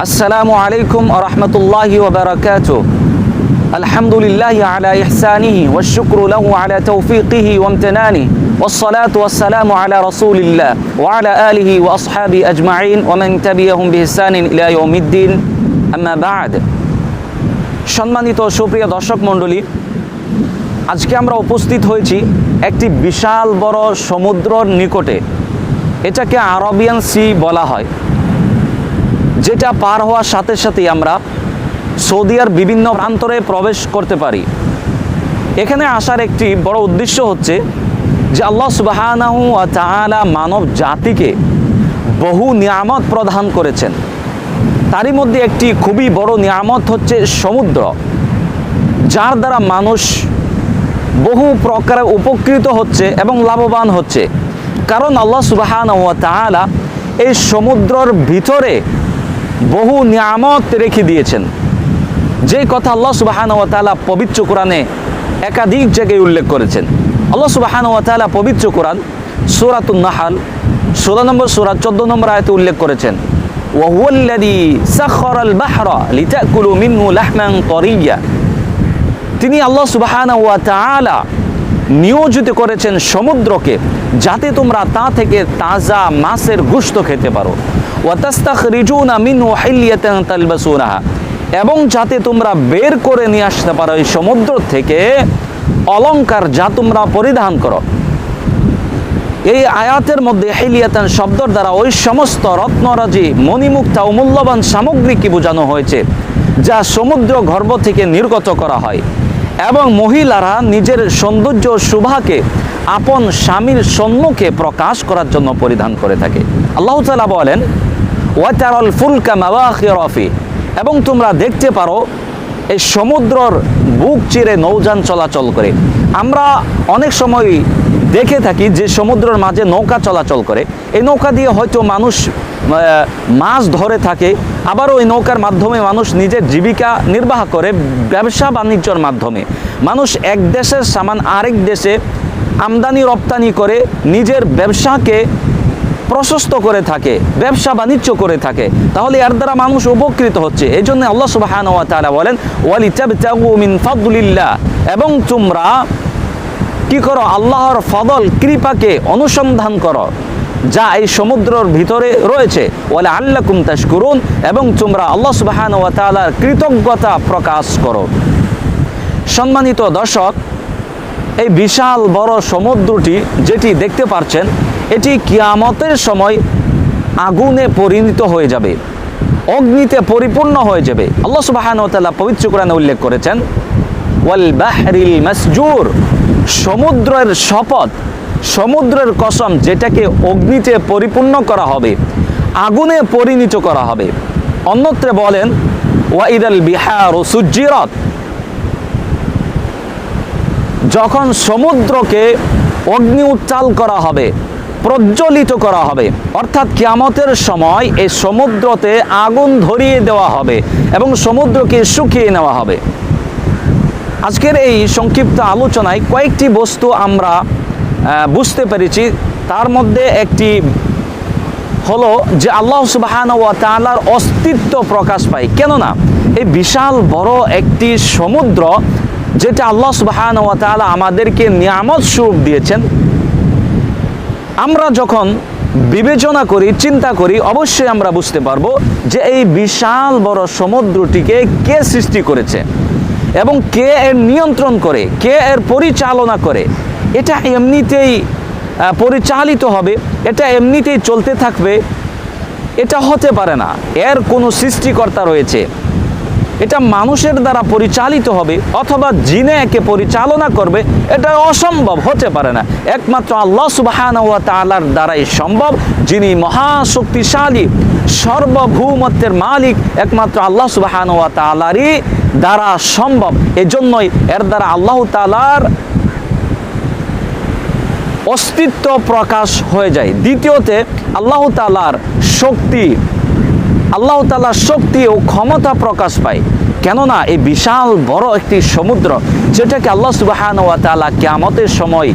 السلام عليكم ورحمة الله وبركاته. الحمد لله على إحسانه والشكر له على توفيقه وامتنانه والصلاة والسلام على رسول الله وعلى آله وأصحابه أجمعين ومن تبعهم بإحسان إلى يوم الدين. أما بعد. সম্মানিত সুপ্রিয় দর্শক মণ্ডলী, আজকে আমরা উপস্থিত হয়েছি একটি বিশাল বড় সমুদ্রর নিকটে। এটাকে আরবিয়ান সি বলা হয়, যেটা পার হওয়ার সাথে সাথেই আমরা সৌদিয়ার বিভিন্ন প্রান্তরে প্রবেশ করতে পারি। এখানে আসার একটি বড় উদ্দেশ্য হচ্ছে যে আল্লাহ সুবহানাহু ওয়া তাআলা মানব জাতিকে বহু নিয়ামত প্রদান করেছেন। তারই মধ্যে একটি খুবই বড় নিয়ামত হচ্ছে সমুদ্র, যার দ্বারা মানুষ বহু প্রকারে উপকৃত হচ্ছে এবং লাভবান হচ্ছে। কারণ আল্লাহ সুবহানাহু ওয়া তাআলা এই সমুদ্রের ভিতরে বহু নিয়ামত রেখে দিয়েছেন, যে কথা আল্লাহ সুবহানাহু ওয়া তাআলা পবিত্র কোরআনে একাধিক জায়গায় উল্লেখ করেছেন। আল্লাহ সুবহানাহু ওয়া তাআলা পবিত্র কোরআন সূরাতুন নাহল 16 নম্বর সূরা 14 নম্বর আয়াতে উল্লেখ করেছেন, ওয়া হুয়াল্লাযী সাখখারাল বাহরা লিতাকুলু মিনহু লাহমান তারিয়্যা। তিনি আল্লাহ সুবহানাহু ওয়া তাআলা নিয়োজিত করেছেন সমুদ্রকে, যাতে তোমরা তা থেকে তাজা মাছের গোশত খেতে পারো। ওয়া তাস্তাখরিজুনা মিনহু হিল্যাতান তালবাসুনাহা, এবং যাতে তোমরা বের করে নিয়ে আসতে পারো এই সমুদ্র থেকে অলংকার, যা তোমরা পরিধান করো। এই আয়াতের মধ্যে হিলিয়াতান শব্দর দ্বারা ওই সমস্ত রত্নরাজি, মণিমুক্তা ও মূল্যবান সামগ্রীকে বোঝানো হয়েছে, যা সমুদ্র গর্ভ থেকে নির্গত করা হয়, এবং মহিলারা নিজের সৌন্দর্য ও শোভাকে আপন স্বামীর সম্মুখে প্রকাশ করার জন্য পরিধান করে থাকে। আল্লাহ তাআলা বলেন, ওয়া তারাল ফুলকা মাওয়াখিরা ফি, এবং তোমরা দেখতে পারো এই সমুদ্রর বুক চিরে নৌযান চলাচল করে। আমরা অনেক সময় দেখে থাকি যে সমুদ্রের মাঝে নৌকা চলাচল করে। এই নৌকা দিয়ে হয়তো মানুষ মাছ ধরে থাকে, আবার ওই নৌকার মাধ্যমে মানুষ নিজের জীবিকা নির্বাহ করে। ব্যবসা বাণিজ্যর মাধ্যমে মানুষ এক দেশের সামান আরেক দেশে আমদানি রপ্তানি করে নিজের ব্যবসাকে প্রশস্ত করে থাকে, ব্যবসা বাণিজ্য করে থাকে। তাহলে এর দ্বারা মানুষ উপকৃত হচ্ছে। এই জন্য আল্লাহ সুবহানাহু ওয়া তাআলা বলেন, ওয়ালিতাবতাগু মিন ফাদলিল্লাহ, এবং তোমরা কি করো? আল্লাহর ফদল, কৃপাকে অনুসন্ধান করো, যা এই সমুদ্রের ভিতরে রয়েছে। ওয়ালা আল্লাকুম তাশকুরুন, এবং তোমরা আল্লাহ সুবহানাহু ওয়া তাআলার কৃতজ্ঞতা প্রকাশ করো। সম্মানিত দর্শক, এই বিশাল বড় সমুদ্রটি যেটি দেখতে পাচ্ছেন, এটি কিয়ামতের সময় আগুনে পরিণত হয়ে যাবে, অগ্নিতে পরিপূর্ণ হয়ে যাবে। আল্লাহ সুবহানাহু ওয়া তাআলা পবিত্র কোরআনে উল্লেখ করেছেন, ওয়াল বাহরিল মাসজুর, সমুদ্রের শপথ, সমুদ্রের কসম, যেটাকে অগ্নিতে পরিপূর্ণ করা হবে, আগুনে পরিণত করা হবে। অন্যত্র বলেন, ওয়াইদাল বিহারু সুজ্জিরাত, যখন সমুদ্রকে অগ্নি উত্তাল করা হবে, প্রজ্বলিত করা হবে, অর্থাৎ কিয়ামতের সময় এই সমুদ্রতে আগুন ধরিয়ে দেওয়া হবে এবং সমুদ্রকে শুকিয়ে নেওয়া হবে। আজকের এই সংক্ষিপ্ত আলোচনায় কয়েকটি বস্তু আমরা বুঝতে পেরেছি। তার মধ্যে একটি হলো যে আল্লাহ সুবহানাহু ওয়া তাআলার অস্তিত্ব প্রকাশ পায়। কেননা এই বিশাল বড় একটি সমুদ্র, যেটা আল্লাহ সুবহানাহু ওয়া তাআলা আমাদেরকে নিয়ামত স্বরূপ দিয়েছেন, আমরা যখন বিবেচনা করি, চিন্তা করি, অবশ্যই আমরা বুঝতে পারবো যে এই বিশাল বড় সমুদ্রটিকে কে সৃষ্টি করেছে এবং কে এর নিয়ন্ত্রণ করে, কে এর পরিচালনা করে। এটা এমনিতেই পরিচালিত হবে, এটা এমনিতেই চলতে থাকবে, এটা হতে পারে না। এর কোনো সৃষ্টিকর্তা রয়েছে। এটা মানুষের দ্বারা পরিচালিত হবে অথবা জিনে একে পরিচালনা করবে, এটা অসম্ভব, হতে পারে না। একমাত্র আল্লাহ সুবহানাহু ওয়া তাআলার দ্বারাই সম্ভব, যিনি মহাশক্তিশালী, সর্বভৌমত্বের মালিক। একমাত্র আল্লাহ সুবহানাহু ওয়া তাআলারই দ্বারা সম্ভব। এজন্যই এর দ্বারা আল্লাহ তাআলার অস্তিত্ব প্রকাশ হয়ে যায়। দ্বিতীয়তে আল্লাহ তাআলার শক্তি, আল্লাহ তাআলার শক্তি ও ক্ষমতা প্রকাশ পায়। কেননা এই বিশাল বড় একটি সমুদ্র, যেটাকে আল্লাহ সুবহানাহু ওয়া তাআলা কিয়ামতের সময়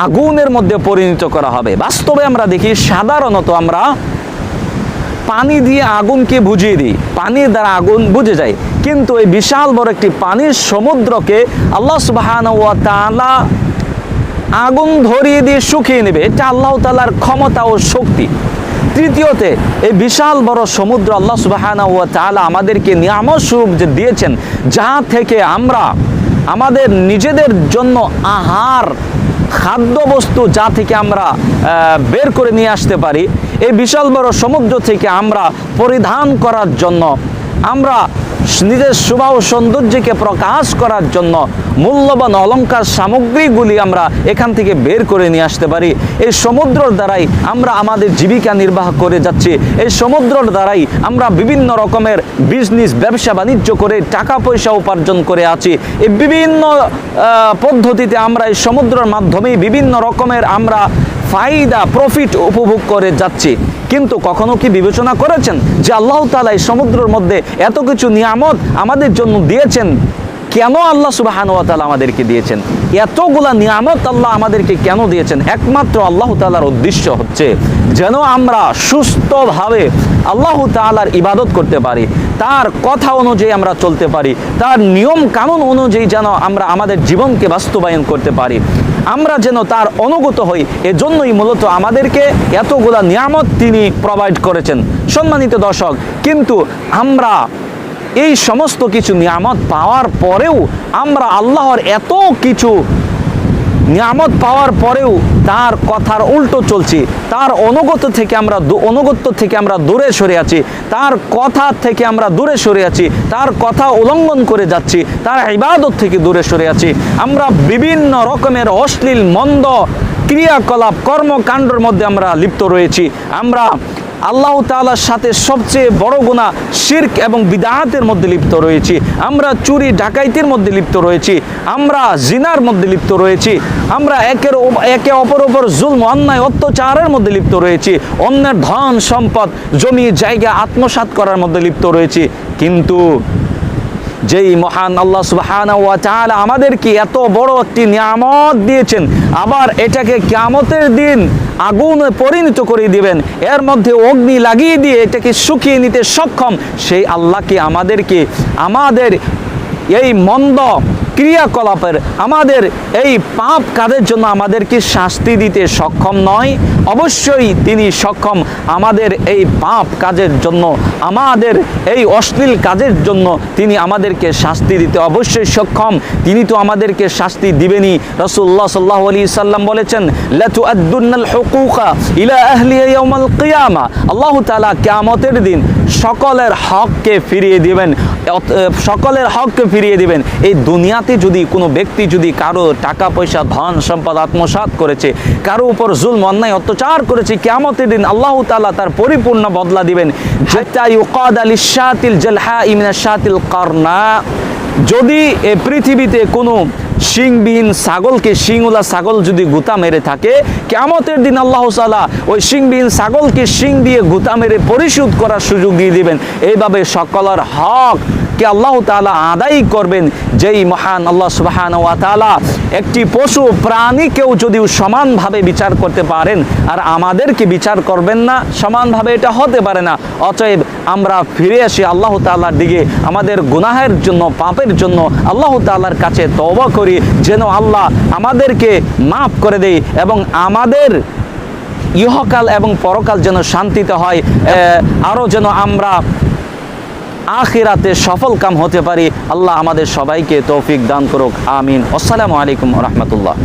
আগুনের মধ্যে পরিণত করা হবে। বাস্তবে আমরা দেখি, সাধারণত আমরা পানি দিয়ে আগুনকে বুঝিয়ে দিই, পানির দ্বারা আগুন বুঝে যায়, কিন্তু এই বিশাল বড় একটি পানির সমুদ্রকে আল্লাহ সুবহানাহু ওয়া তাআলা আগুন ধরিয়ে দিয়ে শুকিয়ে নেবে। এটা আল্লাহ তাআলার ক্ষমতা ও শক্তি। তৃতীয়তে, এই বিশাল বড় সমুদ্র আল্লাহ সুবহানাহু ওয়া তাআলা আমাদেরকে নিয়ামত স্বরূপ যে দিয়েছেন, যা থেকে আমরা আমাদের নিজেদের জন্য আহার, খাদ্যবস্তু যা থেকে আমরা বের করে নিয়ে আসতে পারি, এই বিশাল বড় সমুদ্র থেকে আমরা পরিধান করার জন্য, আমরা নিজের শোভা ও সৌন্দর্যকে প্রকাশ করার জন্য মূল্যবান অলংকার সামগ্রীগুলি আমরা এখান থেকে বের করে নিয়ে আসতে পারি। এই সমুদ্রের দ্বারাই আমরা আমাদের জীবিকা নির্বাহ করে যাচ্ছি। এই সমুদ্রের দ্বারাই আমরা বিভিন্ন রকমের বিজনেস, ব্যবসা বাণিজ্য করে টাকা পয়সা উপার্জন করে আছি। এই বিভিন্ন পদ্ধতিতে আমরা এই সমুদ্রের মাধ্যমেই বিভিন্ন রকমের আমরা ফায়দা, প্রফিট উপভোগ করে যাচ্ছি। কিন্তু কখনো কি বিবেচনা করেছেন যে আল্লাহ তাআলা এই সমুদ্রের মধ্যে এত কিছু নিয়ামত আমাদের জন্য দিয়েছেন? কেন আল্লাহ সুবহানাহু ওয়া তাআলা আমাদেরকে দিয়েছেন? এতগুলা নিয়ামত আল্লাহ আমাদেরকে কেন দিয়েছেন? একমাত্র আল্লাহ তাআলার উদ্দেশ্য হচ্ছে যেন আমরা সুস্থভাবে আল্লাহ তাআলার ইবাদত করতে পারি, তার কথা অনুযায়ী আমরা চলতে পারি, তার নিয়ম কানুন অনুযায়ী যেন আমরা আমাদের জীবনকে বাস্তবায়ন করতে পারি, আমরা যেন তার অনুগত হই। এজন্যই মূলত আমাদেরকে এতগুলা নিয়ামত তিনি প্রোভাইড করেছেন। সম্মানিত দর্শক, কিন্তু আমরা এই সমস্ত কিছু নিয়ামত পাওয়ার পরেও আমরা আল্লাহর এত কিছু নিয়ামত পাওয়ার পরেও তার কথার উল্টো চলছি, তার অনুগত্য থেকে আমরা দূরে সরে আছি, তার কথা থেকে আমরা দূরে সরে আছি, তার কথা উল্লঙ্ঘন করে যাচ্ছি, তার ইবাদত থেকে দূরে সরে আছি। আমরা বিভিন্ন রকমের অশ্লীল মন্দ ক্রিয়াকলাপ, কর্মকাণ্ডের মধ্যে আমরা লিপ্ত রয়েছি। আমরা আল্লাহ তাআলার সাথে সবচেয়ে বড় গুনাহ শিরক এবং বিদআতের মধ্যে লিপ্ত রয়েছি। আমরা চুরি ডাকাইতির মধ্যে লিপ্ত রয়েছি, আমরা জিনার মধ্যে লিপ্ত রয়েছি, আমরা একে অপরের উপর জুলম, অন্যায়, অত্যাচারের মধ্যে লিপ্ত রয়েছি, অন্যের ধন সম্পদ, জমি জায়গা আত্মসাৎ করার মধ্যে লিপ্ত রয়েছি। কিন্তু যেই মহান আল্লাহ সুবহানাহু ওয়া তাআলা আমাদেরকে এত বড় একটি নিয়ামত দিয়েছেন, আবার এটাকে কিয়ামতের দিন আগুনে পরিণত করে দিবেন, এর মধ্যে অগ্নি লাগিয়ে দিয়ে এটাকে শুকিয়ে নিতে সক্ষম, সেই আল্লাহকে আমাদের এই মন্দ ক্রিয়াকলাপের, আমাদের এই পাপ কাজের জন্য আমাদেরকে শাস্তি দিতে সক্ষম নয়? অবশ্যই তিনি সক্ষম আমাদের এই পাপ কাজের জন্য, আমাদের এই অশ্লীল কাজের জন্য তিনি আমাদেরকে শাস্তি দিতে অবশ্যই সক্ষম। তিনি তো আমাদেরকে শাস্তি দিবেনই। রাসূলুল্লাহ সাল্লাল্লাহু আলাইহি সাল্লাম বলেছেন, লা তুআদ্দুনাল হুকুকা ইলা আহলিহা ইয়াউমাল কিয়ামা। আল্লাহ তাআলা কিয়ামতের দিন সকলের হককে ফিরিয়ে দিবেন, সকলের হককে ফিরিয়ে দিবেন। এই দুনিয়াতে যদি কোনো ব্যক্তি যদি কারো টাকা পয়সা, ধন সম্পদ আত্মসাৎ করেছে, কারো উপর জুলম, অন্যায়, অত্যাচার করেছে, কিয়ামতের দিন আল্লাহ তাআলা তার পরিপূর্ণ বদলা দিবেন। হাত্তা ইউকাদা লিশাতিল জালহাই মিনাশ শাতিল কারনা। যদি এই পৃথিবীতে কোনো শিংবিহীন ছাগলকে, শিংওয়ালা ছাগল যদি গুতা মেরে থাকে, কিয়ামতের দিন আল্লাহ তাআলা ওই শিংবিহীন ছাগলকে শিং দিয়ে গুতা মেরে পরিশোধ করার সুযোগ দিয়ে দিবেন। এইভাবে সকলের হক কে আল্লাহ তাআলা আদায় করবেন। যেই মহান আল্লাহ সুবহানাহু ওয়া তাআলা একটি পশু প্রাণীকেও যদি সমানভাবে বিচার করতে পারেন, আর আমাদেরকে বিচার করবেন না সমানভাবে, এটা হতে পারে না। অতএব আমরা ফিরে আসি আল্লাহ তাআলার দিকে, আমাদের গুনাহের জন্য, পাপের জন্য আল্লাহ তাআলার কাছে তওবা করি, যেন আল্লাহ আমাদেরকে মাফ করে দেয় এবং আমাদের ইহকাল এবং পরকাল যেন শান্তিতে হয়, আরও যেন আমরা আখিরাতে সফল কাম হতে পারি। আল্লাহ আমাদের সবাইকে তৌফিক দান করুক, আমিন। আসসালামু আলাইকুম ওয়া রাহমাতুল্লাহ।